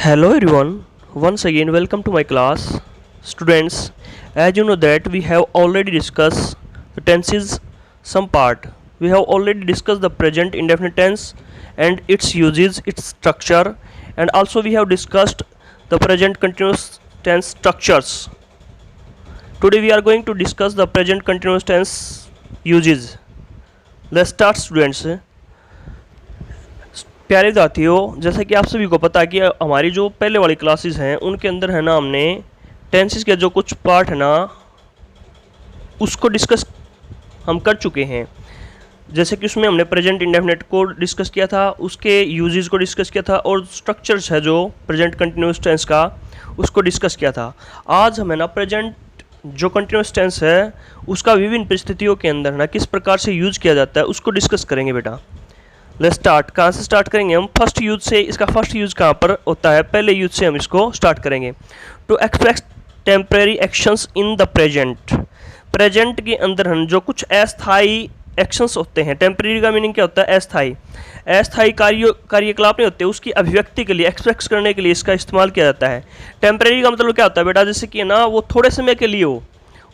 Hello everyone, once again welcome to my class. Students, as you know that we have already discussed the tenses some part. We have already discussed the present indefinite tense and its uses, its structure, and also we have discussed the present continuous tense structures. Today we are going to discuss the present continuous tense uses. Let's start students. प्यारे साथियों, जैसा कि आप सभी को पता है कि हमारी जो पहले वाली क्लासेस हैं उनके अंदर है ना हमने टेंसेस के जो कुछ पार्ट है ना उसको डिस्कस हम कर चुके हैं। जैसे कि उसमें हमने प्रेजेंट इंडेफिनेट को डिस्कस किया था, उसके यूजेस को डिस्कस किया था और स्ट्रक्चर्स है जो प्रेजेंट कंटिन्यूस टेंस का उसको डिस्कस किया था। आज हमें ना प्रेजेंट जो कंटिन्यूस टेंस है उसका विभिन्न परिस्थितियों के अंदर ना किस प्रकार से यूज किया जाता है उसको डिस्कस करेंगे बेटा। Let's start. कहाँ से स्टार्ट करेंगे हम? फर्स्ट यूज से। इसका फर्स्ट यूज कहाँ पर होता है? पहले यूज से हम इसको स्टार्ट करेंगे। To express temporary actions in the present. Present के अंदर हम जो कुछ अस्थायी एक्शंस होते हैं, टेम्परेरी का मीनिंग क्या होता है? अस्थायी। अस्थायी कार्यकलाप नहीं होते, उसकी अभिव्यक्ति के लिए, एक्सप्रेस करने के लिए इसका इस्तेमाल किया जाता है। टेम्परेरी का मतलब क्या होता है बेटा? जैसे कि ना वो थोड़े समय के लिए हो,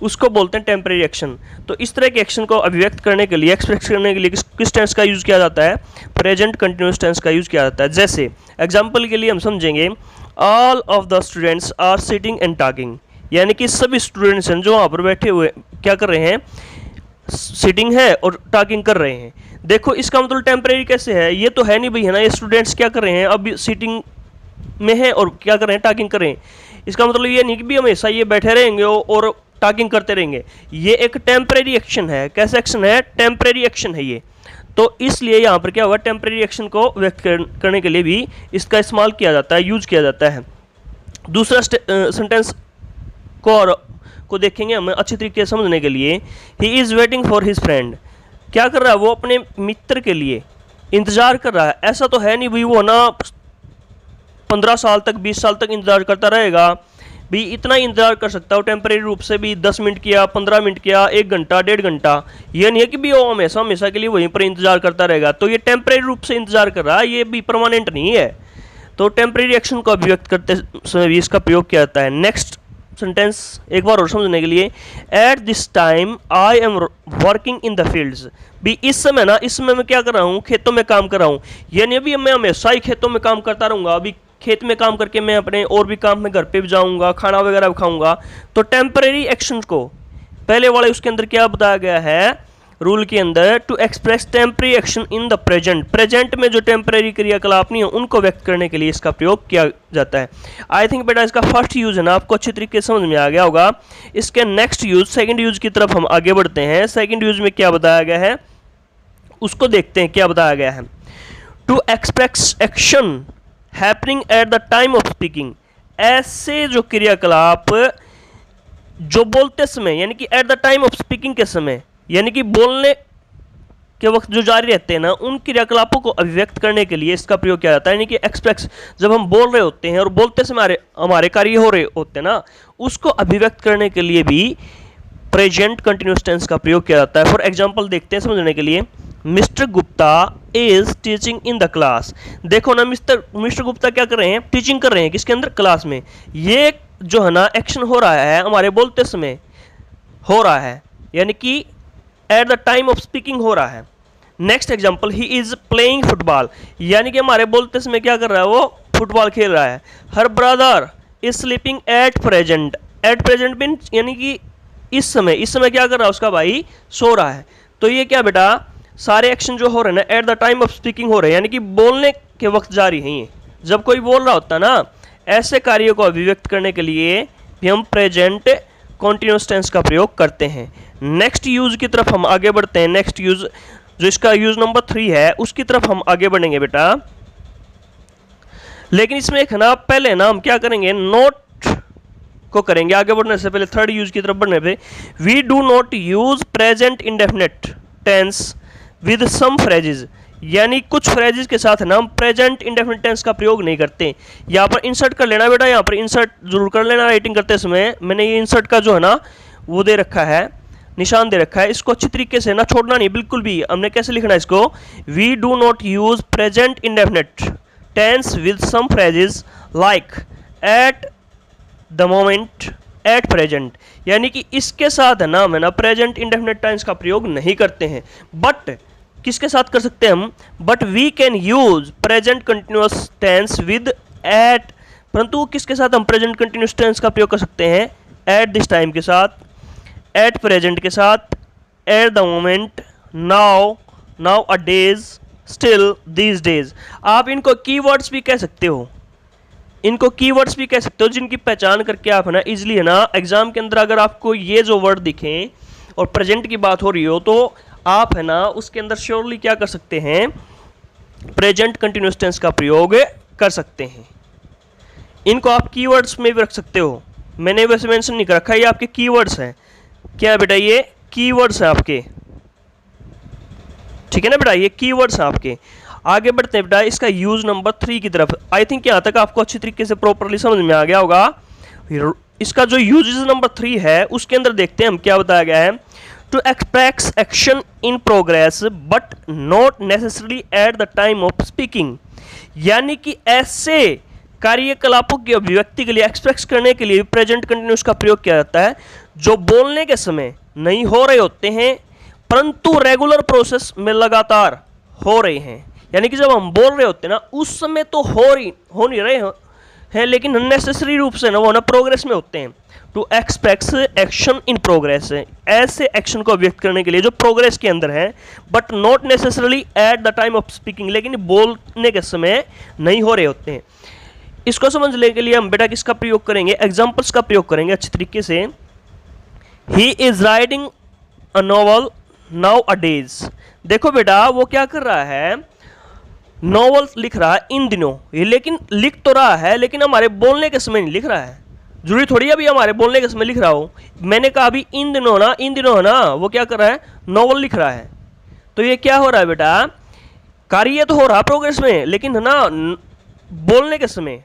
उसको बोलते हैं टेम्परेरी एक्शन। तो इस तरह के एक्शन को अभिव्यक्त करने के लिए, एक्सप्रेस करने के लिए किस टेंस का यूज़ किया जाता है? प्रेजेंट कंटिन्यूस टेंस का यूज़ किया जाता है। जैसे एग्जांपल के लिए हम समझेंगे, all of the students are sitting and talking, यानी कि सभी स्टूडेंट्स हैं जो वहाँ पर बैठे हुए क्या कर रहे हैं? सिटिंग है और टॉकिंग कर रहे हैं। देखो इसका मतलब टेम्परेरी कैसे है? ये तो है नहीं भाई, है ना, ये स्टूडेंट्स क्या कर रहे हैं? अभी सिटिंग में है और क्या कर रहे हैं? टॉकिंग कर रहे हैं। इसका मतलब ये नहीं कि भी हमेशा ये बैठे रहेंगे और टॉकिंग करते रहेंगे। ये एक टेम्परेरी एक्शन है। कैसा एक्शन है? टेम्परेरी एक्शन है ये। तो इसलिए यहाँ पर क्या होगा? टेम्परेरी एक्शन को व्यक्त करने के लिए भी इसका इस्तेमाल किया जाता है, यूज किया जाता है। दूसरा सेंटेंस को देखेंगे हम अच्छी तरीके से समझने के लिए। He is waiting for his friend. क्या कर रहा है? वो अपने मित्र के लिए इंतजार कर रहा है। ऐसा तो है नहीं भाई वो ना 15 साल तक, 20 साल तक इंतजार करता रहेगा भी। इतना इंतजार कर सकता हो टेम्परेरी रूप से भी, 10 मिनट किया, 15 मिनट किया, 1 घंटा, 1.5 घंटा। ये नहीं है कि भी वो हमेशा हमेशा के लिए वहीं पर इंतजार करता रहेगा। तो ये टेम्परेरी रूप से इंतजार कर रहा है, ये भी परमानेंट नहीं है। तो टेम्परेरी एक्शन को अभिव्यक्त करते समय भी इसका प्रयोग किया जाता है। नेक्स्ट सेंटेंस एक बार और समझने के लिए, at this time I am working in the fields. भी इस समय ना, इस समय मैं क्या कर रहा हूँ? खेतों में काम कर रहा हूँ। ये नहीं अभी मैं हमेशा ही खेतों में काम करता रहूँगा, अभी खेत में काम करके मैं अपने और भी काम में घर पे भी जाऊंगा, खाना वगैरह भी खाऊंगा। तो टेम्परेरी एक्शन को पहले वाले उसके अंदर क्या बताया गया है रूल के अंदर? To express temporary action in the present. Present में जो टेम्परेरी क्रियाकलाप नहीं है उनको व्यक्त करने के लिए इसका प्रयोग किया जाता है। आई थिंक बेटा इसका फर्स्ट यूज है ना आपको अच्छी तरीके से समझ में आ गया होगा। इसके नेक्स्ट यूज, सेकेंड यूज की तरफ हम आगे बढ़ते हैं। सेकेंड यूज में क्या बताया गया है उसको देखते हैं। क्या बताया गया है? To express action happening at the time of speaking. ऐसे जो क्रियाकलाप जो बोलते समय, यानी कि at the time of speaking के समय, यानी कि बोलने के वक्त जो जारी रहते हैं ना, उन क्रियाकलापों को अभिव्यक्त करने के लिए इसका प्रयोग किया जाता है। यानी कि एक्सप्रेस, जब हम बोल रहे होते हैं और बोलते समय हमारे कार्य हो रहे होते हैं ना, उसको अभिव्यक्त करने के लिए भी प्रेजेंट कंटिन्यूस टेंस का प्रयोग किया जाता है। फॉर एग्जाम्पल देखते हैं समझने के लिए, mister Gupta is teaching in the class. देखो ना, मिस्टर गुप्ता क्या कर रहे हैं? टीचिंग कर रहे हैं। किसके अंदर? क्लास में। ये जो है ना एक्शन हो रहा है हमारे बोलते समय हो रहा है, यानी कि at the time of speaking हो रहा है। Next example, he is playing football, यानी कि हमारे बोलते समय क्या कर रहा है? वो फुटबॉल खेल रहा है। Her brother is sleeping at present. At present mean यानी कि इस समय क्या कर रहा है? उसका भाई सो रहा है। तो ये क्या बेटा? सारे एक्शन जो हो रहे हैं ना eight the time of speaking हो रहे हैं, यानी कि बोलने के वक्त जारी हैं ये। जब कोई बोल रहा होता है ना, ऐसे कार्यों को अभिव्यक्त करने के लिए भी हम प्रेजेंट कॉन्टिन्यूस टेंस का प्रयोग करते हैं। नेक्स्ट यूज की तरफ हम आगे बढ़ते हैं। नेक्स्ट यूज जो इसका यूज नंबर 3 है उसकी तरफ हम आगे बढ़ेंगे बेटा। लेकिन इसमें एक ना पहले ना हम क्या करेंगे? नोट को करेंगे आगे बढ़ने से पहले। थर्ड यूज की तरफ बढ़ने पे, we do not use present indefinite tense with some phrases, यानी कुछ फ्रेजेस के साथ ना हम प्रेजेंट इंडेफिनिट टेंस का प्रयोग नहीं करते। यहाँ पर इंसर्ट कर लेना बेटा, यहाँ पर इंसर्ट जरूर कर लेना राइटिंग करते समय। मैंने ये इंसर्ट का जो है ना वो दे रखा है, निशान दे रखा है, इसको अच्छी तरीके से ना छोड़ना नहीं बिल्कुल भी। हमने कैसे लिखना है इसको? We do not use present indefinite tense with some phrases like, at the moment, at present, यानी कि इसके साथ है ना हम है ना प्रेजेंट इंडेफिनिट टाइम्स का प्रयोग नहीं करते हैं। बट किसके साथ कर सकते हैं हम? But we can use present continuous tense with at, परंतु किसके साथ हम प्रेजेंट कंटिन्यूअस टेंस का प्रयोग कर सकते हैं? एट दिस टाइम के साथ, एट प्रेजेंट के साथ, eight the moment, now, now a days, still, these days. आप इनको कीवर्ड्स भी कह सकते हो, इनको कीवर्ड्स भी कह सकते हो, जिनकी पहचान करके आप है ना इजीली है ना एग्जाम के अंदर अगर आपको ये जो वर्ड दिखें और प्रेजेंट की बात हो रही हो तो आप है ना उसके अंदर श्योरली क्या कर सकते हैं? प्रेजेंट कंटिन्यूअस टेंस का प्रयोग कर सकते हैं। इनको आप कीवर्ड्स में भी रख सकते हो, मैंने वैसे मेंशन नहीं कर रखा, ये आपके कीवर्ड्स हैं। क्या बेटा? ये कीवर्ड्स हैं आपके, ठीक है ना बेटा, ये कीवर्ड्स हैं आपके। आगे बढ़ते हैं बेटा इसका यूज नंबर 3 की तरफ। आई थिंक यहाँ तक आपको अच्छी तरीके से प्रॉपरली समझ में आ गया होगा। इसका जो यूजेस नंबर 3 है उसके अंदर देखते हैं हम क्या बताया गया है। To express action in progress but not necessarily at the time of speaking, यानी कि ऐसे कार्यकलापों की अभिव्यक्ति के लिए, एक्सप्रेस करने के लिए प्रेजेंट कंटिन्यूअस का प्रयोग किया जाता है जो बोलने के समय नहीं हो रहे होते हैं परंतु रेगुलर प्रोसेस में लगातार हो रहे हैं। यानी कि जब हम बोल रहे होते हैं ना उस समय तो हो नहीं रहे हैं लेकिन अननेसेसरी रूप से ना वो ना प्रोग्रेस में होते हैं। To express action in progress, ऐसे एक्शन को व्यक्त करने के लिए जो प्रोग्रेस के अंदर है, but not necessarily at the time of speaking, लेकिन बोलने के समय नहीं हो रहे होते हैं। इसको समझने के लिए हम बेटा किसका प्रयोग करेंगे? एग्जाम्पल्स का प्रयोग करेंगे अच्छी तरीके से। He is writing a novel now a days, देखो बेटा वो क्या कर रहा है? नॉवल लिख रहा है इन दिनों, ये लेकिन लिख तो रहा है लेकिन हमारे बोलने के समय नहीं लिख रहा है। जरूरी थोड़ी अभी हमारे बोलने के समय लिख रहा हो, मैंने कहा अभी इन दिनों ना, इन दिनों है ना वो क्या कर रहा है? नॉवल लिख रहा है। तो ये क्या हो रहा है बेटा? कार्य तो हो रहा प्रोग्रेस में लेकिन है ना बोलने के समय,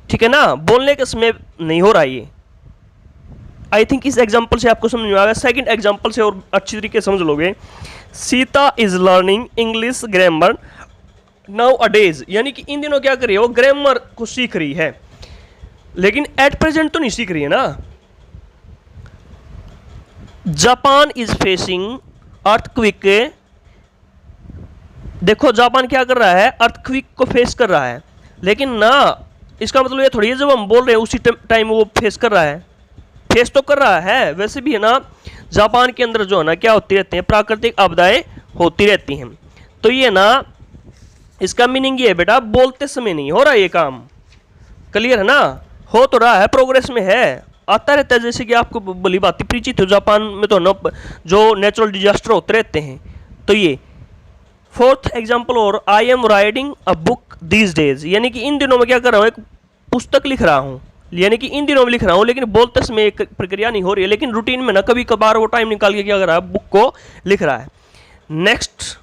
ठीक है ना, बोलने के समय नहीं हो रहा ये। आई थिंक इस एग्जाम्पल से आपको समझ में आएगा। सेकंड एग्जाम्पल से और अच्छी तरीके से समझ लोगे। Sita is learning English grammar now a days, यानी कि इन दिनों क्या कर रही है? वो ग्रामर को सीख रही है लेकिन एट प्रेजेंट तो नहीं सीख रही है ना। जापान इज फेसिंग अर्थक्वेक, देखो जापान क्या कर रहा है? अर्थक्वेक को फेस कर रहा है, लेकिन ना इसका मतलब ये थोड़ी है जब हम बोल रहे हैं उसी टाइम वो फेस कर रहा है। फेस तो कर रहा है, वैसे भी है ना जापान के अंदर जो है ना क्या होती रहती हैं? प्राकृतिक आपदाएं होती रहती हैं। तो ये ना इसका मीनिंग ये है बेटा बोलते समय नहीं हो रहा ये काम, क्लियर है ना? हो तो रहा है, प्रोग्रेस में है, आता रहता है। जैसे कि आपको भली बात परिचित हो, जापान में तो ना जो नेचुरल डिजास्टर होते रहते हैं। तो ये फोर्थ एग्जाम्पल, और I am writing a book these days, यानी कि इन दिनों में क्या कर रहा हूँ? एक पुस्तक लिख रहा हूँ, यानी कि इन दिनों में लिख रहा हूँ लेकिन बोलते समय एक प्रक्रिया नहीं हो रही है, लेकिन रूटीन में ना कभी कभार वो टाइम निकाल के क्या कर रहा है? बुक को लिख रहा है। नेक्स्ट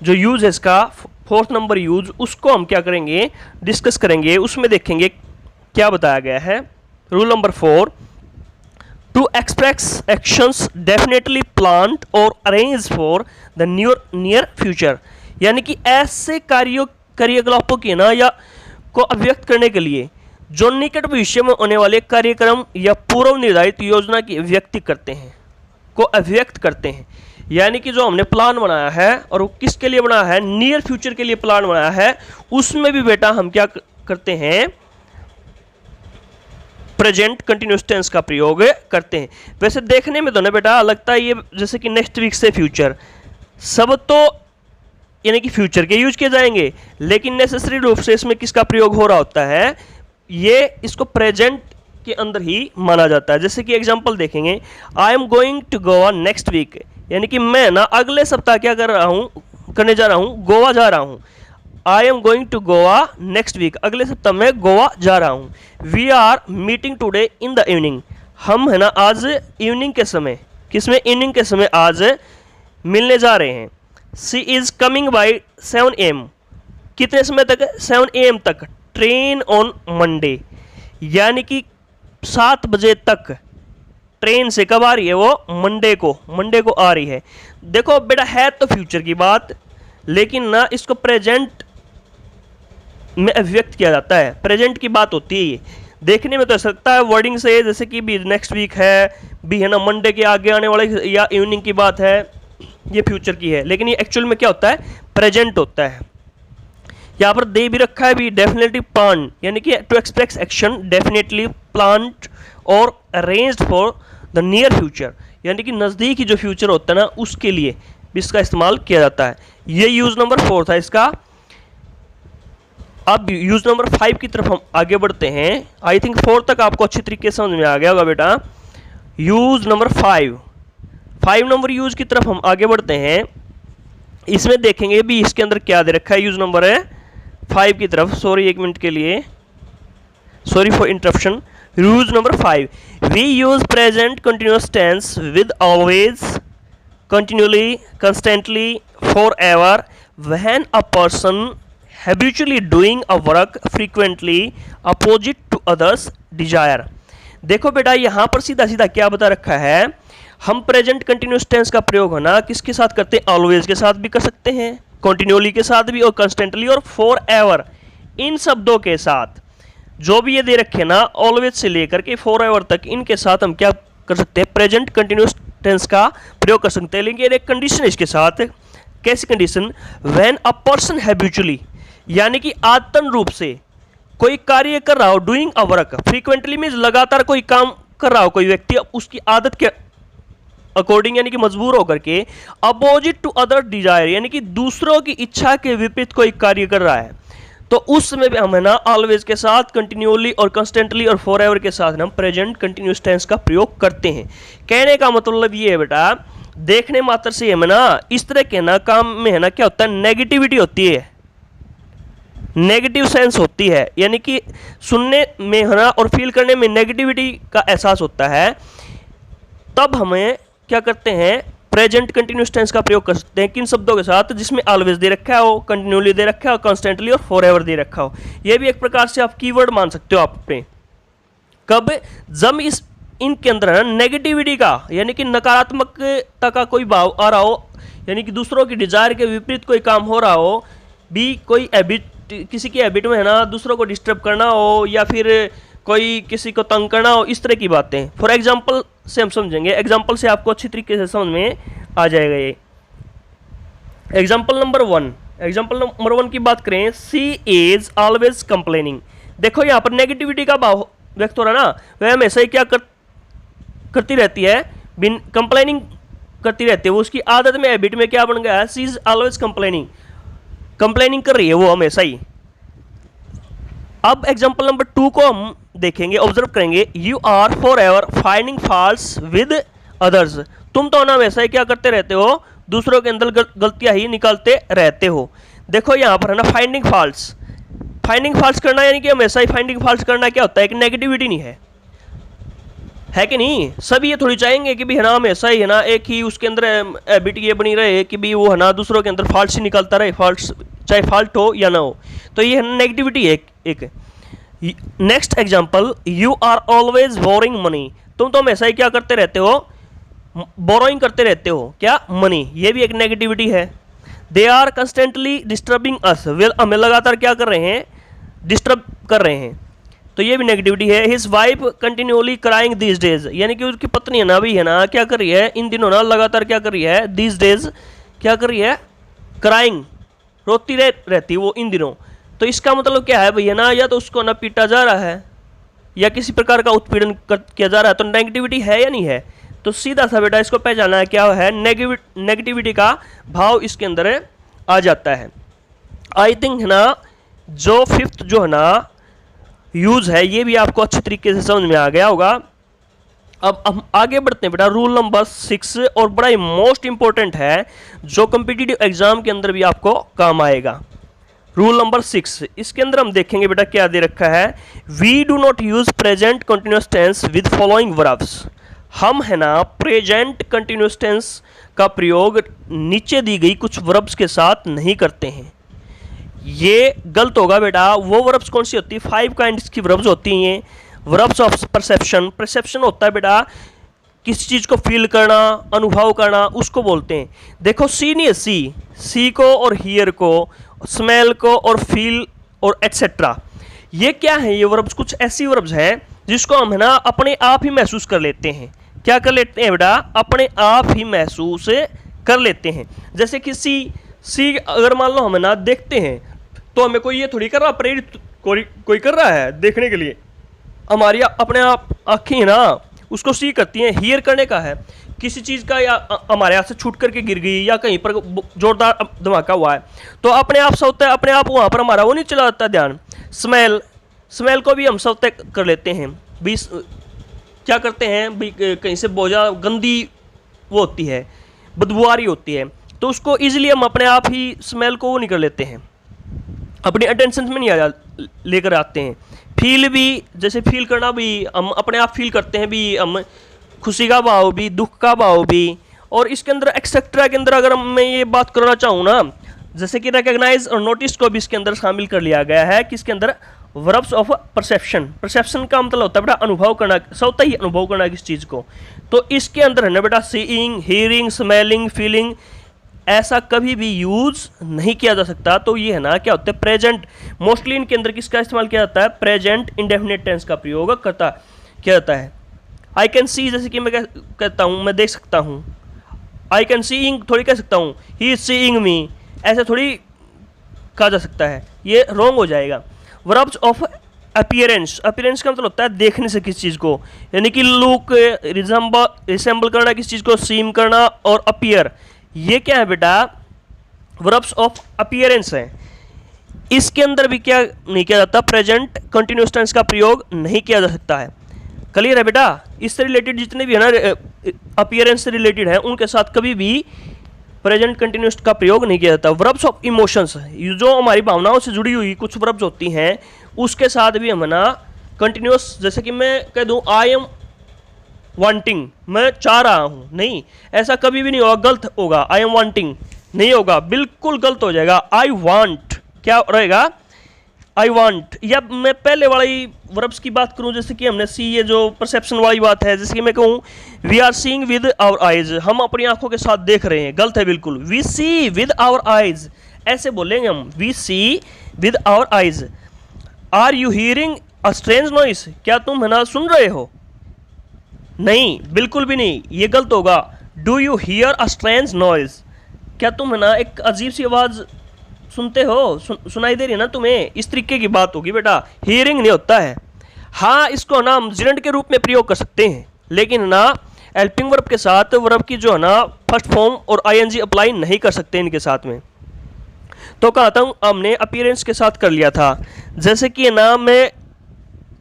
जो यूज है इसका, फोर्थ नंबर यूज, उसको हम क्या करेंगे? डिस्कस करेंगे। उसमें देखेंगे क्या बताया गया है। Rule number 4, to express actions definitely planned और arrange for the near future, यानी कि ऐसे कार्यकलापों की ना या को अभिव्यक्त करने के लिए जो निकट भविष्य में होने वाले कार्यक्रम या पूर्व निर्धारित योजना की अभिव्यक्ति करते हैं, को अभिव्यक्त करते हैं। यानी कि जो हमने प्लान बनाया है और वो किसके लिए बनाया है? नियर फ्यूचर के लिए प्लान बनाया है, उसमें भी बेटा हम क्या करते हैं? प्रेजेंट कंटिन्यूअस टेंस का प्रयोग करते हैं। वैसे देखने में तो ना बेटा लगता है ये जैसे कि नेक्स्ट वीक से फ्यूचर, सब तो यानी कि फ्यूचर के यूज किए जाएंगे, लेकिन नेसेसरी रूप से इसमें किसका प्रयोग हो रहा होता है? ये इसको प्रेजेंट के अंदर ही माना जाता है। जैसे कि एग्जांपल देखेंगे, I am going to Goa next week, यानी कि मैं ना अगले सप्ताह क्या करने जा रहा हूँ? गोवा जा रहा हूँ। I am going to Goa next week, अगले सप्ताह में गोवा जा रहा हूँ। We are meeting today in the evening, हम है ना आज इवनिंग के समय, किसमें? इवनिंग के समय आज मिलने जा रहे हैं। She is coming by 7 AM, कितने समय तक? 7 AM तक। ट्रेन ऑन मंडे, यानी कि 7 बजे तक ट्रेन से कब आ रही है? वो मंडे को आ रही है। देखो बेटा है तो फ्यूचर की बात, लेकिन ना इसको प्रेजेंट में अभिव्यक्त किया जाता है। प्रेजेंट की बात होती है, ये देखने में तो ऐसा लगता है वर्डिंग से जैसे कि भी नेक्स्ट वीक है, भी है ना मंडे के आगे आने वाले या इवनिंग की बात है, ये फ्यूचर की है, लेकिन ये एक्चुअल में क्या होता है, प्रेजेंट होता है। यहाँ पर दे भी रखा है भी डेफिनेटली प्लान, यानी कि to express action definitely planned और arranged for the near future, यानी कि नज़दीकी जो फ्यूचर होता है ना उसके लिए भी इसका इस्तेमाल किया जाता है। ये यूज नंबर 4 था इसका। अब यूज नंबर 5 की तरफ हम आगे बढ़ते हैं। आई थिंक 4 तक आपको अच्छी तरीके से समझ में आ गया होगा बेटा। यूज नंबर 5 नंबर यूज की तरफ हम आगे बढ़ते हैं। इसमें देखेंगे भी इसके अंदर क्या दे रखा है यूज नंबर 5 की तरफ। सॉरी एक मिनट के लिए, sorry for interruption. Use number 5, we use present continuous tense with always, continuously, constantly, for ever when a person habitually doing a work frequently opposite to others desire। देखो बेटा यहाँ पर सीधा सीधा क्या बता रखा है, हम प्रेजेंट कंटिन्यूस टेंस का प्रयोग है ना किसके साथ करते हैं, ऑलवेज के साथ भी कर सकते हैं, कंटिन्यूअली के साथ भी, और कंस्टेंटली और फॉर एवर, इन शब्दों के साथ जो भी ये दे रखे ना ऑलवेज से लेकर के फॉर एवर तक, इनके साथ हम क्या कर सकते हैं, प्रेजेंट कंटिन्यूस टेंस का प्रयोग कर सकते हैं। लेकिन एक कंडीशन इसके साथ, कैसी condition, when a person habitually, यानी कि आदतन रूप से कोई कार्य कर रहा हो, doing a work, frequently means लगातार कोई काम कर रहा हो कोई व्यक्ति उसकी आदत के अकॉर्डिंग, यानी कि मजबूर होकर के, अपोजिट टू अदर डिजायर, यानी कि दूसरों की इच्छा के विपरीत कोई कार्य कर रहा है, तो उस समय भी हम है ना ऑलवेज के साथ, कंटिन्यूअली और कंस्टेंटली और फॉर एवर के साथ हम प्रेजेंट कंटिन्यूअस टेंस का प्रयोग करते हैं। कहने का मतलब ये है बेटा, देखने मात्र से हमें ना इस तरह के ना काम में है ना क्या होता है, नेगेटिविटी होती है, नेगेटिव सेंस होती है, यानी कि सुनने में है ना और फील करने में नेगेटिविटी का एहसास होता है, तब हमें क्या करते हैं, प्रेजेंट कंटिन्यूअस टेंस का प्रयोग कर सकते हैं। किन शब्दों के साथ, जिसमें ऑलवेज दे रखा हो, कंटिन्यूअली दे रखा हो, कॉन्स्टेंटली और फॉरएवर दे रखा हो। यह भी एक प्रकार से आप कीवर्ड मान सकते हो आप अपने। कब, जब इस इनके अंदर है नेगेटिविटी का, यानी कि नकारात्मकता का कोई भाव आ रहा हो, यानी कि दूसरों की डिजायर के विपरीत कोई काम हो रहा हो, भी कोई हैबिट, किसी की हैबिट में है ना दूसरों को डिस्टर्ब करना हो, या फिर कोई किसी को तंग करना हो, इस तरह की बातें। फॉर एग्जाम्पल से हम समझेंगे, एग्जाम्पल से आपको अच्छी तरीके से समझ में आ जाएगा ये। एग्जाम्पल नंबर 1 की बात करें, सी इज ऑलवेज कंप्लेनिंग। देखो यहाँ पर नेगेटिविटी का भाव व्यक्त हो रहा है ना, वह हमेशा ही क्या करती रहती है, बिन कंप्लेनिंग करती रहती है, वो उसकी आदत में, हैबिट में क्या बन गया है, सी इज ऑलवेज कंप्लेनिंग, कंप्लेनिंग कर रही है वो हमेशा ही। अब एग्जाम्पल नंबर 2 को हम देखेंगे, ऑब्जर्व करेंगे, you are for ever finding faults with others. तुम तो ना हमेशा ही क्या करते रहते हो, दूसरों के अंदर गलतियां ही निकालते रहते हो। देखो यहाँ पर है ना फाइंडिंग फॉल्ट्स करना, यानी कि हमेशा ही फाइंडिंग फॉल्ट्स करना क्या होता है, एक नेगेटिविटी नहीं है कि नहीं। सभी ये थोड़ी चाहेंगे कि भी है ना हमेशा ही है ना एक ही उसके अंदर हैबिट ये बनी रहे कि भी वो है ना दूसरों के अंदर फॉल्ट्स ही निकालता रहे, फॉल्ट्स चाहे फॉल्ट हो या ना हो, तो ये नेगेटिविटी है एक। Next example, you are always boring money. तुम तो हमेशा ही क्या करते रहते हो, बोरोइंग करते रहते हो, क्या, मनी। ये भी एक नेगेटिविटी है। दे आर कंस्टेंटली डिस्टर्बिंग अस, वे हमें लगातार क्या कर रहे हैं, डिस्टर्ब कर रहे हैं, तो ये भी नेगेटिविटी है। His wife continually crying these days, यानी कि उसकी पत्नी है ना भी है ना क्या कर रही है, इन दिनों ना लगातार क्या कर रही है, दीज डेज क्या कर रही है, क्राइंग, रोती रहती वो इन दिनों। तो इसका मतलब क्या है भैया ना, या तो उसको ना पीटा जा रहा है या किसी प्रकार का उत्पीड़न किया जा रहा है, तो नेगेटिविटी है या नहीं है। तो सीधा सा बेटा इसको पहचाना है, क्या है, नेगेटिविटी का भाव इसके अंदर आ जाता है। आई थिंक है ना जो 5th जो है ना यूज है, ये भी आपको अच्छी तरीके से समझ में आ गया होगा। अब हम आगे बढ़ते हैं बेटा, रूल नंबर 6, और बड़ा ही मोस्ट इंपॉर्टेंट है, जो कॉम्पिटिटिव एग्जाम के अंदर भी आपको काम आएगा। रूल नंबर 6, इसके अंदर हम देखेंगे बेटा क्या दे रखा है, we do not use present continuous tense with following verbs. हम है ना प्रेजेंट कंटिन्यूअस टेंस का प्रयोग नीचे दी गई कुछ वर्ब्स के साथ नहीं करते हैं। ये गलत होगा बेटा। वो वर्ब्स कौन सी होती है, 5 काइंड्स की वर्ब्स होती हैं। वर्ब्स ऑफ परसेप्शन होता है बेटा किसी चीज़ को फील करना, अनुभव करना, उसको बोलते हैं। देखो सी नहीं है, सी को और हियर को, स्मेल को और फील और एटसेट्रा। ये क्या है, ये वर्ब्स कुछ ऐसी वर्ब्स हैं जिसको हम है ना अपने आप ही महसूस कर लेते हैं। क्या कर लेते हैं बेटा, अपने आप ही महसूस कर लेते हैं। जैसे किसी अगर मान लो हम ना देखते हैं तो हमें कोई ये थोड़ी कर रहा, प्रेरित कोई कर रहा है देखने के लिए, हमारी अपने आप आँखें ना उसको सी करती हैं। हियर करने का है, किसी चीज़ का या हमारे हाथ से छूट करके गिर गई या कहीं पर जोरदार धमाका हुआ है तो अपने आप सब होता है, अपने आप वहाँ पर हमारा वो नहीं चला जाता ध्यान। स्मेल को भी हम सब तय कर लेते हैं भी, क्या करते हैं भी, कहीं से बोझा गंदी वो होती है, बदबूआरी होती है, तो उसको इजीली हम अपने आप ही स्मेल को वो नहीं कर लेते हैं, अपनी अटेंशन में नहीं लेकर आते हैं। फील भी, जैसे फील करना भी हम अपने आप फील करते हैं भी, हम खुशी का भाव भी, दुख का भाव भी। और इसके अंदर एक्सेट्रा के अंदर अगर मैं ये बात करना चाहूँ ना, जैसे कि रिकग्नाइज और नोटिस को भी इसके अंदर शामिल कर लिया गया है। किसके अंदर, वर्ब्स ऑफ परसेप्शन। परसेप्शन का मतलब होता है बेटा अनुभव करना, स्वतः ही अनुभव करना किस चीज़ को। तो इसके अंदर है ना बेटा सीइंग, हियरिंग, स्मेलिंग, फीलिंग, ऐसा कभी भी यूज नहीं किया जा सकता। तो ये है ना क्या होता है, प्रेजेंट। मोस्टली इनके अंदर किसका इस्तेमाल किया जाता है, प्रेजेंट इंडेफिनिट टेंस का प्रयोग किया जाता है। आई कैन सी, जैसे कि मैं कहता हूँ मैं देख सकता हूँ, आई कैन सीइंग थोड़ी कह सकता हूँ ही इज सीइंग मी, ऐसा थोड़ी कहा जा सकता है, ये रॉन्ग हो जाएगा। वर्ब्स ऑफ अपीयरेंस, अपीयरेंस का मतलब होता है देखने से किस चीज़ को, यानी कि लुक, रिसेंबल करना किस चीज़ को, सीम करना, और अपीयर, ये क्या है बेटा, वर्ब्स ऑफ अपीयरेंस है। इसके अंदर भी क्या नहीं किया जाता, प्रेजेंट कंटिन्यूअस टेंस का प्रयोग नहीं किया जा सकता है। क्लियर है बेटा। इससे रिलेटेड जितने भी है ना अपीयरेंस से रिलेटेड है उनके साथ कभी भी प्रेजेंट कंटिन्यूअस का प्रयोग नहीं किया जाता। वर्ब्स ऑफ इमोशंस, जो हमारी भावनाओं से जुड़ी हुई कुछ वर्ब्स होती हैं उसके साथ भी हम ना कंटिन्यूअस, जैसे कि मैं कह दूं आई एम वांटिंग, मैं चाह रहा हूं, नहीं, ऐसा कभी भी नहीं होगा, गलत होगा। आई एम वांटिंग नहीं होगा, बिल्कुल गलत हो जाएगा। आई वांट क्या रहेगा, आई वांट। या मैं पहले वाली वर्ब्स की बात करूं, जैसे कि हमने सी, ये जो परसेप्शन वाली बात है, जैसे कि मैं कहूं we are seeing with our eyes, हम अपनी आंखों के साथ देख रहे हैं, गलत है बिल्कुल। We see with our eyes ऐसे बोलेंगे हम, we see with our eyes. Are you hearing a strange noise, क्या तुम है ना सुन रहे हो, नहीं, बिल्कुल भी नहीं, ये गलत होगा। Do you here a strange noise, क्या तुम है ना एक अजीब सी आवाज़ सुनते हो, सुनाई दे रही है ना तुम्हें, इस तरीके की बात होगी बेटा, हियरिंग नहीं होता है। हाँ, इसको ना हम जिरेंट के रूप में प्रयोग कर सकते हैं, लेकिन ना हेल्पिंग वर्ब के साथ वर्ब की जो है ना फर्स्ट फॉर्म और आईएनजी अप्लाई नहीं कर सकते इनके साथ में। तो कहा था हमने अपीयरेंस के साथ कर लिया था। जैसे कि ना मैं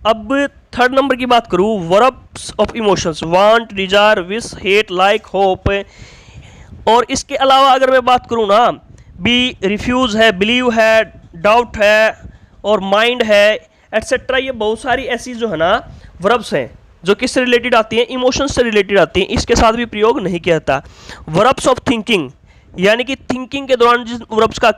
अब थर्ड नंबर की बात करूँ, verbs of emotions, want, desire, wish, hate, like, hope. और इसके अलावा अगर मैं बात करूँ ना, बी रिफ्यूज़ है, बिलीव है, डाउट है, और माइंड है, एटसेट्रा। ये बहुत सारी ऐसी जो है ना वर्ब्स हैं जो किससे रिलेटेड आती हैं, इमोशंस से रिलेटेड आती हैं, इसके साथ भी प्रयोग नहीं किया जाता। वर्ब्स ऑफ थिंकिंग, यानी कि थिंकिंग के दौरान जिस वर्ब्स का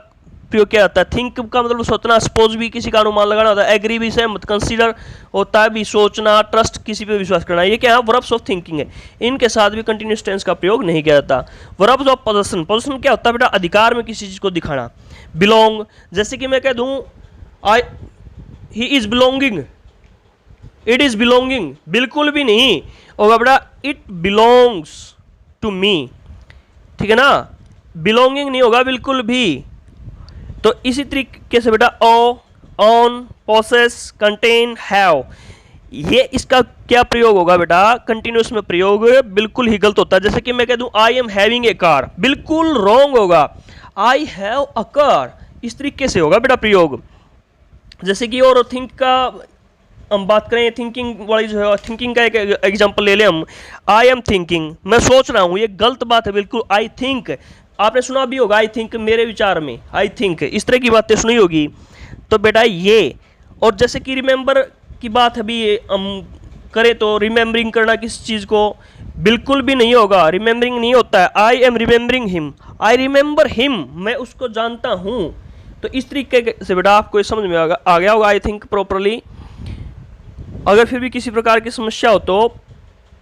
प्रयोग किया जाता है, थिंक का मतलब सोचना, सपोज भी किसी का अनुमान लगाना होता है, एग्री भी सहमत, कंसीडर होता है भी सोचना, ट्रस्ट किसी पे विश्वास करना, ये क्या है, वर्ब्स ऑफ थिंकिंग है। इनके साथ भी कंटिन्यूअस टेंस का प्रयोग नहीं किया जाता। वर्ब्स ऑफ पोजेशन, पोजेशन क्या होता है बेटा, अधिकार में किसी चीज़ को दिखाना। बिलोंग, जैसे कि मैं कह दूँ he is belonging, it is belonging, बिल्कुल भी नहीं होगा बेटा, इट बिलोंग्स टू मी, ठीक है ना, बिलोंगिंग नहीं होगा बिल्कुल भी। तो इसी तरीके से बेटा ओ, ऑन, पोसेस, कंटेन, हैव, ये इसका क्या प्रयोग होगा बेटा, कंटिन्यूअस में प्रयोग बिल्कुल ही गलत होता है। जैसे कि मैं कह दूं I am having a car, बिल्कुल रॉन्ग होगा, आई हैव अ कार, इस तरीके से होगा बेटा प्रयोग। जैसे कि और थिंक का हम बात करें, थिंकिंग वाली जो है, थिंकिंग का एक एग्जांपल ले लें हम, आई एम थिंकिंग, मैं सोच रहा हूँ, ये गलत बात है बिल्कुल। आई थिंक, आपने सुना भी होगा आई थिंक, मेरे विचार में, आई थिंक, इस तरह की बातें सुनी होगी। तो बेटा ये, और जैसे कि रिमेंबर की बात अभी हम करें तो रिमेंबरिंग करना किस चीज़ को, बिल्कुल भी नहीं होगा, रिमेंबरिंग नहीं होता है। I am remembering him, I remember him, मैं उसको जानता हूँ। तो इस तरीके से बेटा आपको समझ में आ गया होगा आई थिंक प्रॉपरली। अगर फिर भी किसी प्रकार की समस्या हो तो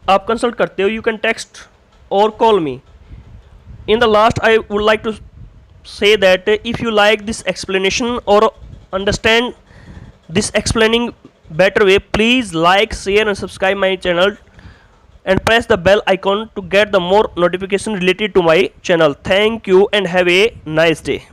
आप कंसल्ट करते हो, यू कैन टेक्स्ट और call me. In the last, I would like to say that if you like this explanation or understand this explaining better way, please like, share and subscribe my channel and press the bell icon to get the more notification related to my channel. Thank you and have a nice day.